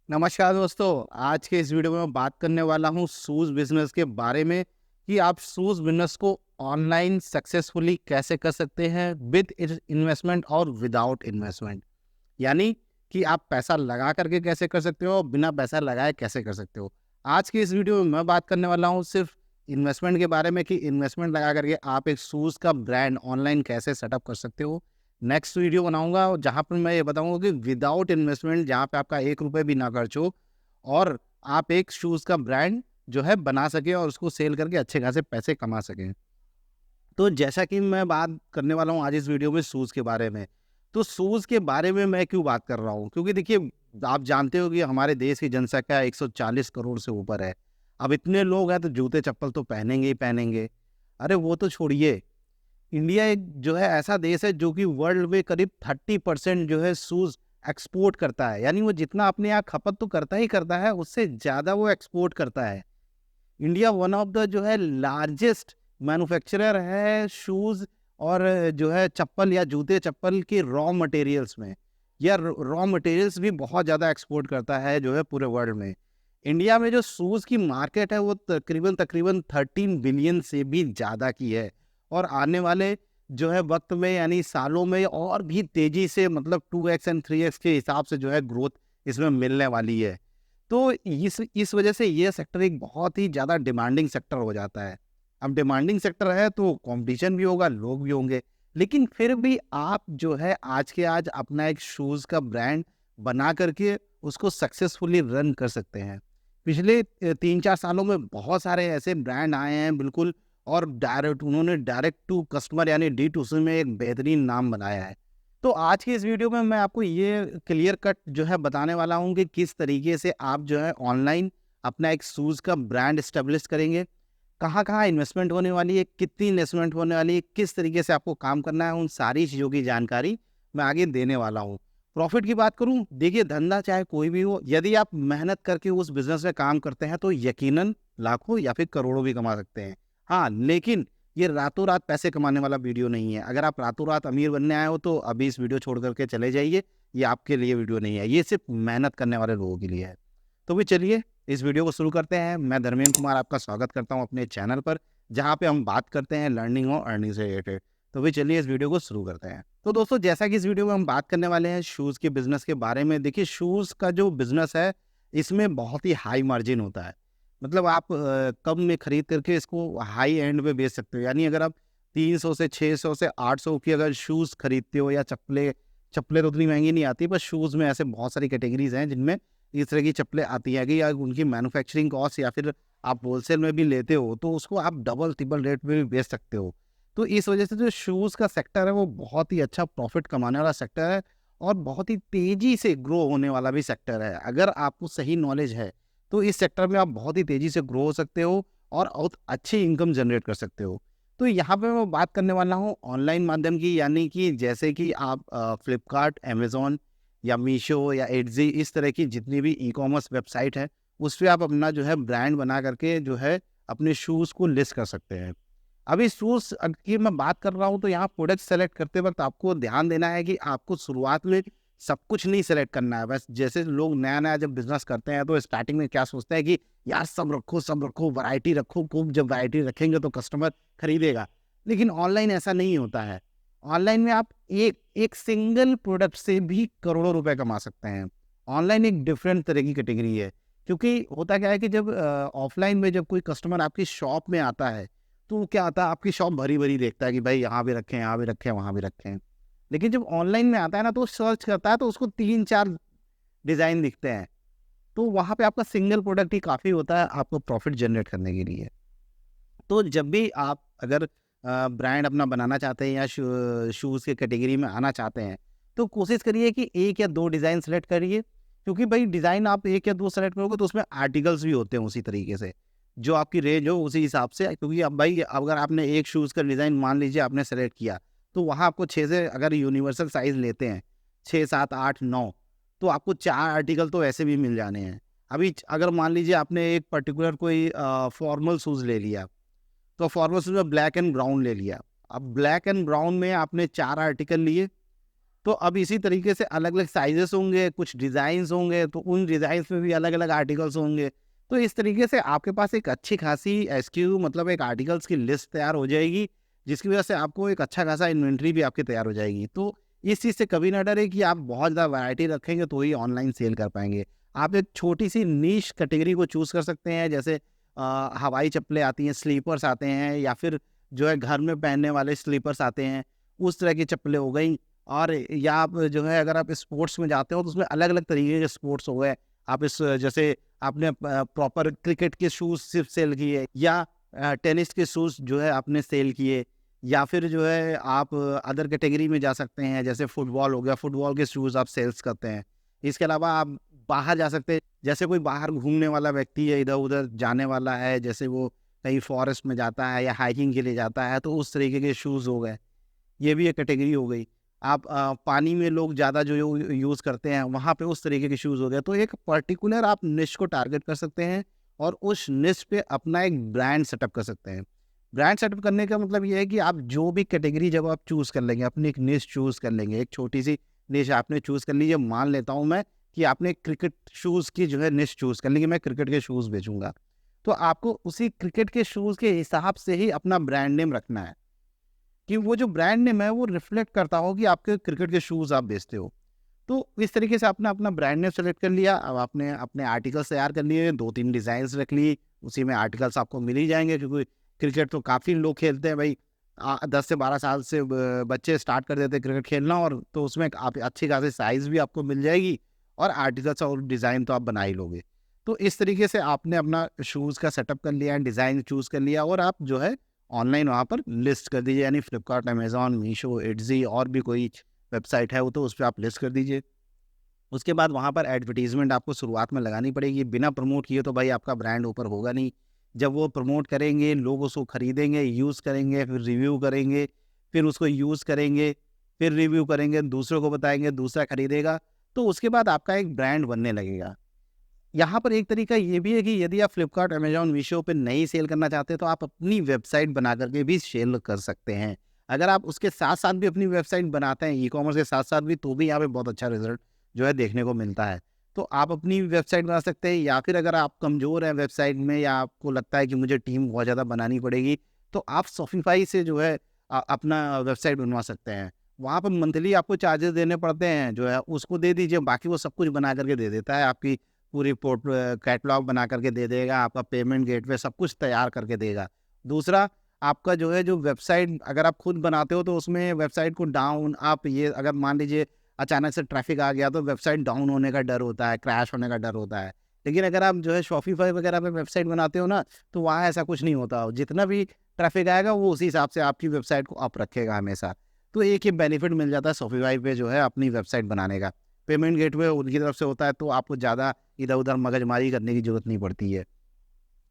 नमस्कार दोस्तों, आज के इस वीडियो में मैं बात करने वाला हूँ शूज़ बिज़नेस के बारे में कि आप शूज़ बिज़नेस को ऑनलाइन सक्सेसफुली कैसे कर सकते हैं विद इन्वेस्टमेंट और विदाउट इन्वेस्टमेंट। यानी कि आप पैसा लगा करके कैसे कर सकते हो और बिना पैसा लगाए कैसे कर सकते हो। आज की इस वीडियो में मैं बात करने वाला हूँ सिर्फ इन्वेस्टमेंट के बारे में कि इन्वेस्टमेंट लगा करके आप एक शूज़ का ब्रांड ऑनलाइन कैसे सेटअप कर सकते हो। नेक्स्ट वीडियो बनाऊंगा जहाँ पर मैं ये बताऊंगा कि विदाउट इन्वेस्टमेंट जहाँ पे आपका एक रुपये भी ना खर्च हो और आप एक शूज़ का ब्रांड जो है बना सकें और उसको सेल करके अच्छे खासे पैसे कमा सकें। तो जैसा कि मैं बात करने वाला हूँ आज इस वीडियो में शूज़ के बारे में। तो शूज़ के बारे में मैं क्यों बात कर रहा हूँ? क्योंकि देखिए, आप जानते हो कि हमारे देश की जनसंख्या 140 करोड़ से ऊपर है। अब इतने लोग हैं तो जूते-चप्पल तो पहनेंगे ही पहनेंगे। अरे वो तो छोड़िए, इंडिया एक जो है ऐसा देश है जो कि वर्ल्ड में करीब 30% जो है शूज़ एक्सपोर्ट करता है। यानी वो जितना अपने यहाँ खपत तो करता ही करता है, उससे ज़्यादा वो एक्सपोर्ट करता है। इंडिया वन ऑफ द जो है लार्जेस्ट मैन्युफैक्चरर है शूज़ और जो है चप्पल या जूते-चप्पल के रॉ मटेरियल्स में, या रॉ मटेरियल्स भी बहुत ज़्यादा एक्सपोर्ट करता है जो है पूरे वर्ल्ड में। इंडिया में जो शूज़ की मार्केट है वो तकरीबन 13 बिलियन से भी ज़्यादा की है और आने वाले जो है वक़्त में यानी सालों में और भी तेज़ी से, मतलब 2x एंड 3x के हिसाब से जो है ग्रोथ इसमें मिलने वाली है। तो इस वजह से ये सेक्टर एक बहुत ही ज़्यादा डिमांडिंग सेक्टर हो जाता है। अब डिमांडिंग सेक्टर है तो कॉम्पिटिशन भी होगा, लोग भी होंगे। लेकिन फिर भी आप जो है आज के आज अपना एक शूज़ का ब्रांड बना करके उसको सक्सेसफुली रन कर सकते हैं। पिछले 3-4 सालों में बहुत सारे ऐसे ब्रांड आए हैं बिल्कुल, और उन्होंने डायरेक्ट टू कस्टमर यानी D2C में एक बेहतरीन नाम बनाया है। तो आज की इस वीडियो में मैं आपको ये क्लियर कट जो है बताने वाला हूँ कि किस तरीके से आप जो है ऑनलाइन अपना एक शूज़ का ब्रांड एस्टेब्लिश करेंगे, कहाँ-कहाँ इन्वेस्टमेंट होने वाली है, कितनी इन्वेस्टमेंट होने वाली है, किस तरीके से आपको काम करना है, उन सारी चीज़ों की जानकारी मैं आगे देने वाला हूँ। प्रॉफ़िट की बात करूँ, देखिए धंधा चाहे कोई भी हो, यदि आप मेहनत करके उस बिज़नेस में काम करते हैं तो यकीनन लाखों या फिर करोड़ों भी कमा सकते हैं। हाँ, लेकिन ये रातों-रात पैसे कमाने वाला वीडियो नहीं है। अगर आप रातों-रात अमीर बनने आए हो तो अभी इस वीडियो छोड़ कर के चले जाइए, ये आपके लिए वीडियो नहीं है, ये सिर्फ़ मेहनत करने वाले लोगों के लिए है। तो भी चलिए इस वीडियो को शुरू करते हैं। मैं धर्मेंद्र कुमार आपका स्वागत करता हूँ अपने चैनल पर, जहाँ पे हम बात करते हैं लर्निंग और अर्निंग से रिलेटेड। तो भी चलिए इस वीडियो को शुरू करते हैं। तो दोस्तों, जैसा कि इस वीडियो में हम बात करने वाले हैं शूज़ के बिज़नेस के बारे में। देखिए, शूज़ का जो बिज़नेस है, इसमें बहुत ही हाई मार्जिन होता है। मतलब आप कम में खरीद करके इसको हाई एंड में बेच सकते हो। यानी अगर आप 300 से 600 से 800 की अगर शूज़ खरीदते हो, या चप्पलें चप्पलें तो उतनी महँगी नहीं आती, पर शूज़ में ऐसे बहुत सारी कैटेगरीज़ हैं जिनमें इस तरह की चप्पलें आती हैं कि या उनकी मैन्युफैक्चरिंग कॉस्ट या फिर आप होलसेल में भी लेते हो, तो उसको आप डबल-ट्रिपल रेट में भी बेच सकते हो। तो इस वजह से जो शूज़ का सेक्टर है वो बहुत ही अच्छा प्रॉफ़िट कमाने वाला सेक्टर है और बहुत ही तेज़ी से ग्रो होने वाला भी सेक्टर है। अगर आपको सही नॉलेज है, तो इस सेक्टर में आप बहुत ही तेज़ी से ग्रो हो सकते हो और बहुत अच्छी इनकम जनरेट कर सकते हो। तो यहाँ पे मैं बात करने वाला हूँ ऑनलाइन माध्यम की, यानी कि जैसे कि आप फ्लिपकार्ट, अमेज़न या मीशो या एट्जी, इस तरह की जितनी भी ई-कॉमर्स वेबसाइट है, उस पे आप अपना जो है ब्रांड बना करके जो है अपने शूज़ को लिस्ट कर सकते हैं। अभी शूज़ की मैं बात कर रहा हूँ तो यहाँ प्रोडक्ट सेलेक्ट करते वक़्त आपको ध्यान देना है कि आपको शुरुआत में सब कुछ नहीं सेलेक्ट करना है। बस जैसे लोग नया-नया जब बिज़नेस करते हैं तो स्टार्टिंग में क्या सोचते हैं कि यार सब रखो, वैरायटी रखो, खूब जब वैरायटी रखेंगे तो कस्टमर खरीदेगा। लेकिन ऑनलाइन ऐसा नहीं होता है। ऑनलाइन में आप एक एक सिंगल प्रोडक्ट से भी करोड़ों रुपए कमा सकते हैं। ऑनलाइन एक डिफरेंट तरह की कैटेगरी है, क्योंकि होता क्या है कि जब ऑफ़लाइन में जब कोई कस्टमर आपकी शॉप में आता है, तो क्या आता है, आपकी शॉप भरी-भरी देखता है कि भाई यहाँ भी रखें, यहाँ भी रखें, वहाँ भी रखें। लेकिन जब ऑनलाइन में आता है ना, तो सर्च करता है तो उसको 3-4 डिज़ाइन दिखते हैं। तो वहाँ पे आपका सिंगल प्रोडक्ट ही काफ़ी होता है आपको प्रॉफ़िट जनरेट करने के लिए। तो जब भी आप अगर ब्रांड अपना बनाना चाहते हैं या शूज़ की कैटेगरी में आना चाहते हैं, तो कोशिश करिए कि 1 या 2 डिज़ाइन सेलेक्ट करिए, क्योंकि भाई डिज़ाइन आप 1 या 2 सेलेक्ट करोगे तो उसमें आर्टिकल्स भी होते हैं उसी तरीके से, जो आपकी रेंज हो उसी हिसाब से। क्योंकि अब भाई अगर आपने एक शूज़ का डिज़ाइन मान लीजिए आपने सेलेक्ट किया, तो वहाँ आपको 6 से अगर यूनिवर्सल साइज़ लेते हैं, 6, 7, 8, 9, तो आपको 4 आर्टिकल तो ऐसे भी मिल जाने हैं। अभी अगर मान लीजिए आपने एक पर्टिकुलर कोई फॉर्मल शूज़ ले लिया, तो फॉर्मल शूज़ में ब्लैक एंड ब्राउन ले लिया। अब ब्लैक एंड ब्राउन में आपने 4 आर्टिकल लिए, तो अब इसी तरीके से अलग-अलग साइज़ेस होंगे, कुछ डिज़ाइन्स होंगे, तो उन डिज़ाइन्स में भी अलग-अलग आर्टिकल्स होंगे। तो इस तरीके से आपके पास एक अच्छी खासी एसक्यू मतलब एक आर्टिकल्स की लिस्ट तैयार हो जाएगी, जिसकी वज़ह से आपको एक अच्छा खासा इन्वेंटरी भी आपकी तैयार हो जाएगी। तो इस चीज़ से कभी ना डरें कि आप बहुत ज़्यादा वैरायटी रखेंगे तो ही ऑनलाइन सेल कर पाएँगे। आप एक छोटी-सी नीश कैटेगरी को चूज़ कर सकते हैं, जैसे हवाई चप्पलें आती हैं, स्लीपर्स आते हैं, या फिर जो है घर में पहनने वाले स्लीपर्स आते हैं, उस तरह की चप्पलें हो गई। और या आप जो है अगर आप स्पोर्ट्स में जाते हो तो उसमें अलग-अलग तरीके के स्पोर्ट्स हो गए। आप इस जैसे आपने प्रॉपर क्रिकेट के शूज़ सिर्फ़ सेल किए, या टेनिस के शूज़ जो है आपने सेल किए, या फिर जो है आप अदर कैटेगरी में जा सकते हैं, जैसे फुटबॉल हो गया, फुटबॉल के शूज़ आप सेल्स करते हैं। इसके अलावा आप बाहर जा सकते हैं, जैसे कोई बाहर घूमने वाला व्यक्ति है, इधर-उधर जाने वाला है, जैसे वो कहीं फॉरेस्ट में जाता है या हाइकिंग के लिए जाता है, तो उस तरीके के शूज़ हो गए। ये भी एक कैटेगरी हो गई। आप पानी में लोग ज़्यादा जो यूज़ करते हैं, वहाँ पे उस तरीके के शूज़ हो गए। तो एक पर्टिकुलर आप निश को टारगेट कर सकते हैं और उस निश पे अपना एक ब्रांड सेटअप कर सकते हैं। ब्रांड सेटअप करने का मतलब ये है कि आप जो भी कैटेगरी जब आप चूज़ कर लेंगे, अपनी एक निश चूज़ कर लेंगे, एक छोटी-सी निश आपने चूज़ कर ली। मान लेता हूँ मैं कि आपने क्रिकेट शूज़ की जो है निश चूज़ कर ली कि मैं क्रिकेट के शूज़ बेचूँगा। तो आपको उसी क्रिकेट के शूज़ के हिसाब से ही अपना ब्रांड नेम रखना है, कि वो जो ब्रांड नेम है वो रिफ्लेक्ट करता हो कि आपके क्रिकेट के शूज़ आप बेचते हो। तो इस तरीके से आपने अपना ब्रांड नेम सेलेक्ट कर लिया। अब आपने अपने आर्टिकल्स तैयार कर लिए, 2-3 डिज़ाइन्स रख ली, उसी में आर्टिकल्स आपको मिल ही जाएँगे, क्योंकि क्रिकेट तो काफ़ी लोग खेलते हैं भाई। 10 से 12 साल से ब बच्चे स्टार्ट कर देते हैं क्रिकेट खेलना, और तो उसमें आप अच्छी खासी साइज़ भी आपको मिल जाएगी और आर्टिकल्स और डिज़ाइन तो आप बना ही लोगे। तो इस तरीके से आपने अपना शूज़ का सेटअप कर लिया, डिज़ाइन चूज़ कर लिया, और आप जो है ऑनलाइन वहाँ पर लिस्ट कर दीजिए, यानी फ्लिपकार्ट, अमेज़न, मीशो, इट्ज़ी और भी कोई वेबसाइट है वो, तो उस पे आप लिस्ट कर दीजिए। उसके बाद वहाँ पर एडवर्टाइज़मेंट आपको शुरुआत में लगानी पड़ेगी। बिना प्रमोट किए तो भाई आपका ब्रांड ऊपर होगा नहीं। जब वो प्रमोट करेंगे, लोग उसको खरीदेंगे, यूज़ करेंगे, फिर रिव्यू करेंगे, फिर उसको यूज़ करेंगे, फिर रिव्यू करेंगे, दूसरों को बताएँगे, दूसरा खरीदेगा, तो उसके बाद आपका एक ब्रांड बनने लगेगा। यहाँ पर एक तरीका ये भी है कि यदि आप फ्लिपकार्ट, अमेज़न, मीशो पे नहीं सेल करना चाहते, तो आप अपनी वेबसाइट बना कर के भी सेल कर सकते हैं। अगर आप उसके साथ-साथ भी अपनी वेबसाइट बनाते हैं, ई-कॉमर्स के साथ-साथ भी, तो भी यहाँ पे बहुत अच्छा रिज़ल्ट जो है देखने को मिलता है। तो आप अपनी वेबसाइट बना सकते हैं, या फिर अगर आप कमज़ोर हैं वेबसाइट में, या आपको लगता है कि मुझे टीम बहुत ज़्यादा बनानी पड़ेगी, तो आप शॉपिफ़ाई से जो है अपना वेबसाइट बनवा सकते हैं। वहाँ पर मंथली आपको चार्जेज़ देने पड़ते हैं, जो है उसको दे दीजिए, बाकी वो सब कुछ बना कर के दे देता है। आपकी पूरी कैटलॉग बना करके दे देगा, आपका पेमेंट गेटवे सब कुछ तैयार करके देगा। दूसरा, आपका जो है जो वेबसाइट अगर आप खुद बनाते हो, तो उसमें वेबसाइट को डाउन आप ये अगर मान लीजिए अचानक से ट्रैफ़िक आ गया, तो वेबसाइट डाउन होने का डर होता है, क्रैश होने का डर होता है। लेकिन अगर आप जो है शॉपिफ़ाई वगैरह पे वेबसाइट बनाते हो ना, तो वहाँ ऐसा कुछ नहीं होता। जितना भी ट्रैफ़िक आएगा वो उसी हिसाब से आपकी वेबसाइट को अप रखेगा हमेशा। तो एक ये बेनिफिट मिल जाता है शॉपिफ़ाई पे जो है अपनी वेबसाइट बनाने का। पेमेंट गेटवे उनकी तरफ से होता है, तो आपको ज़्यादा इधर-उधर मगजमारी करने की ज़रूरत नहीं पड़ती है।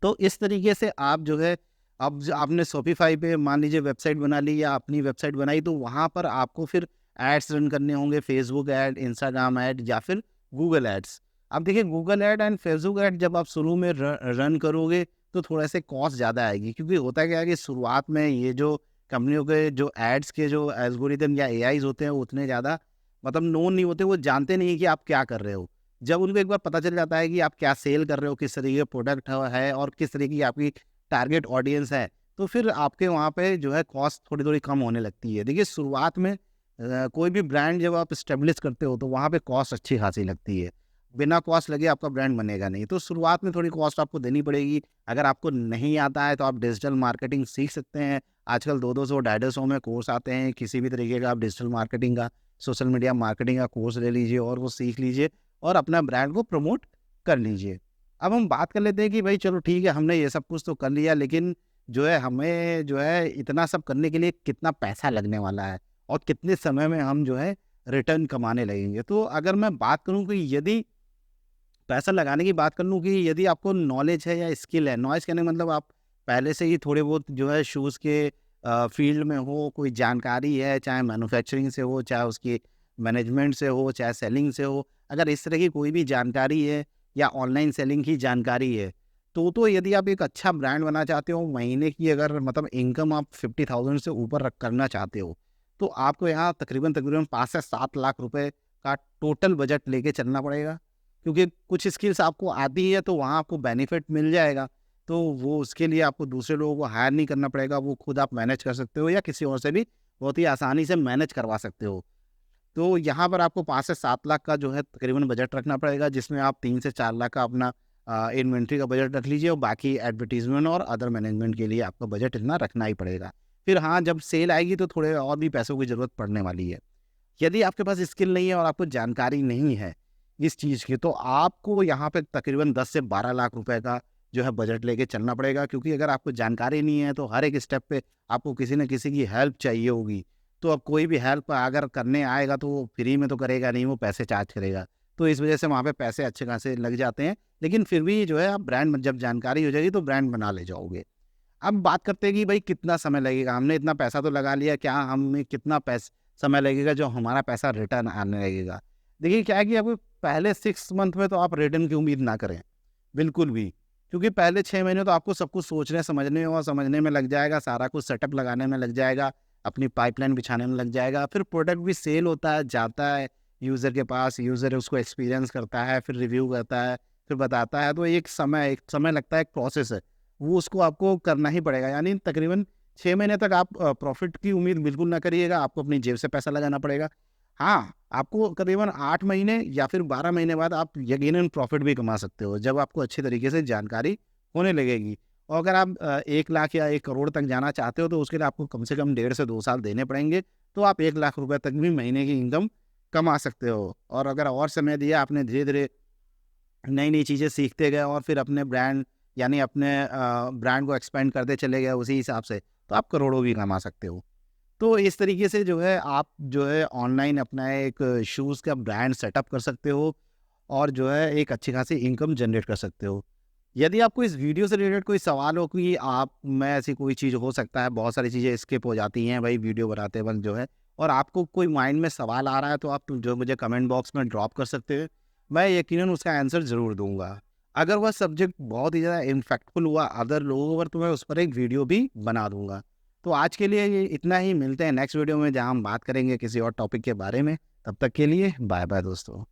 तो इस तरीके से आप जो है, अब आपने शॉपिफ़ाई पे मान लीजिए वेबसाइट बना ली या अपनी वेबसाइट बनाई, तो वहाँ पर आपको फिर एड्स रन करने होंगे, फेसबुक ऐड, इंस्टाग्राम ऐड, या फिर गूगल एड्स। अब देखिए, Google ad and Facebook ad जब आप शुरू में रन करोगे, तो थोड़ा-सा कॉस्ट ज़्यादा आएगी, क्योंकि होता क्या है कि शुरुआत में ये जो कंपनियों के जो एड्स के जो एल्गोरिदम या एआईज़ होते हैं, वो उतने ज़्यादा मतलब नोन नहीं होते, वो जानते नहीं कि आप क्या कर रहे हो। जब उनको एक बार पता चल जाता है कि आप क्या सेल कर रहे हो, किस तरीके का प्रोडक्ट है और किस तरीके की आपकी टारगेट ऑडियंस है, तो फिर आपके वहाँ पे जो है कॉस्ट थोड़ी-थोड़ी कम होने लगती है। देखिए, शुरुआत में कोई भी ब्रांड जब आप एस्टेब्लिश करते हो, तो वहाँ पे कॉस्ट अच्छी खासी लगती है। बिना कॉस्ट लगे आपका ब्रांड बनेगा नहीं। तो शुरुआत में थोड़ी कॉस्ट आपको देनी पड़ेगी। अगर आपको नहीं आता है, तो आप डिजिटल मार्केटिंग सीख सकते हैं। आजकल 2-200 250 में कोर्स आते हैं, किसी भी तरीके का आप डिजिटल मार्केटिंग का, सोशल मीडिया मार्केटिंग का कोर्स ले लीजिए और वो सीख लीजिए और अपना ब्रांड को प्रमोट कर लीजिए। अब हम बात कर लेते हैं कि भाई चलो ठीक है, हमने ये सब कुछ तो कर लिया, लेकिन जो है हमें जो है इतना सब करने के लिए कितना पैसा लगने वाला है और कितने समय में हम जो है रिटर्न कमाने लगेंगे। तो अगर मैं बात करूँ कि यदि पैसा लगाने की बात कर लूँ, कि यदि आपको नॉलेज है या स्किल है, नॉलेज कहने का मतलब आप पहले से ही थोड़े बहुत जो है शूज़ के फील्ड में हो, कोई जानकारी है, चाहे मैन्युफैक्चरिंग से हो, चाहे उसकी मैनेजमेंट से हो, चाहे सेलिंग से हो, अगर इस तरह की कोई भी जानकारी है या ऑनलाइन सेलिंग की जानकारी है, तो यदि आप एक अच्छा ब्रांड बनाना चाहते हो, महीने की अगर मतलब इनकम आप 50,000 से ऊपर करना चाहते हो, तो आपको यहाँ तकरीबन तकरीबन 5 से 7 लाख रुपए का टोटल बजट लेके चलना पड़ेगा, क्योंकि कुछ स्किल्स आपको आती है तो वहाँ आपको बेनिफिट मिल जाएगा। तो वो उसके लिए आपको दूसरे लोगों को हायर नहीं करना पड़ेगा, वो खुद आप मैनेज कर सकते हो या किसी और से भी बहुत ही आसानी से मैनेज करवा सकते हो। तो यहाँ पर आपको 5 से 7 लाख का जो है तकरीबन बजट रखना पड़ेगा, जिसमें आप 3 से 4 लाख का अपना इन्वेंट्री का बजट रख लीजिए और बाकी एडवर्टाइज़मेंट और अदर मैनेजमेंट के लिए आपका बजट इतना रखना ही पड़ेगा। फिर हाँ, जब सेल आएगी तो थोड़े और भी पैसों की ज़रूरत पड़ने वाली है। यदि आपके पास स्किल नहीं है और आपको जानकारी नहीं है इस चीज़ की, तो आपको यहाँ पे तकरीबन 10 से 12 लाख रुपए का जो है बजट लेके चलना पड़ेगा, क्योंकि अगर आपको जानकारी नहीं है तो हर एक स्टेप पे आपको किसी न किसी की हेल्प चाहिए होगी। तो अब कोई भी हेल्प अगर करने आएगा तो वो फ्री में तो करेगा नहीं, वो पैसे चार्ज करेगा। तो इस वजह से वहाँ पे पैसे अच्छे खासे लग जाते हैं, लेकिन फिर भी जो है आप ब्रांड जब जानकारी हो जाएगी तो ब्रांड बना ले जाओगे। अब बात करते हैं कि भाई कितना समय लगेगा, हमने इतना पैसा तो लगा लिया, क्या हमें कितना समय लगेगा जो हमारा पैसा रिटर्न आने लगेगा। देखिए क्या है कि आपको पहले 6 मंथ में तो आप रिटर्न की उम्मीद ना करें, बिल्कुल भी। क्योंकि पहले 6 महीने तो आपको सब कुछ सोचने समझने में लग जाएगा, सारा कुछ सेटअप लगाने में लग जाएगा, अपनी पाइपलाइन बिछाने में लग जाएगा। फिर प्रोडक्ट भी सेल होता है, जाता है यूज़र के पास, यूज़र उसको एक्सपीरियंस करता है, फिर रिव्यू करता है, फिर बताता है। तो एक समय लगता है, एक प्रोसेस है, वो उसको आपको करना ही पड़ेगा। यानी तकरीबन 6 महीने तक आप प्रॉफ़िट की उम्मीद बिल्कुल ना करिएगा, आपको अपनी जेब से पैसा लगाना पड़ेगा। हाँ, आपको करीबन 8 महीने या फिर 12 महीने बाद आप यकीनन प्रॉफ़िट भी कमा सकते हो, जब आपको अच्छी तरीके से जानकारी होने लगेगी। और अगर आप 1 लाख या 1 करोड़ तक जाना चाहते हो तो उसके लिए आपको कम से कम 1.5 से 2 साल देने पड़ेंगे, तो आप 1 लाख रुपए तक भी महीने की इनकम कमा सकते हो। और अगर और समय दिया आपने, धीरे-धीरे नई-नई चीज़ें सीखते गए और फिर अपने ब्रांड यानी अपने ब्रांड को एक्सपेंड करते चले गए उसी हिसाब से, तो आप करोड़ों भी कमा सकते हो। तो इस तरीके से जो है आप जो है ऑनलाइन अपना एक शूज़ का ब्रांड सेटअप कर सकते हो और जो है एक अच्छी खासी इनकम जनरेट कर सकते हो। यदि आपको इस वीडियो से रिलेटेड कोई सवाल हो कि आप में ऐसी कोई चीज़ हो सकता है, बहुत सारी चीज़ें स्किप हो जाती हैं भाई वीडियो बनाते वक़्त जो है, और आपको कोई माइंड में सवाल आ रहा है, तो आप जो मुझे कमेंट बॉक्स में ड्रॉप कर सकते हैं। मैं यकीनन उसका आंसर ज़रूर दूँगा। अगर वह सब्जेक्ट बहुत ही ज़्यादा इम्पैक्टफुल हुआ अदर लोगों पर, तो मैं उस पर एक वीडियो भी बना दूँगा। तो आज के लिए ये इतना ही, मिलते हैं नेक्स्ट वीडियो में जहाँ हम बात करेंगे किसी और टॉपिक के बारे में। तब तक के लिए बाय बाय दोस्तों।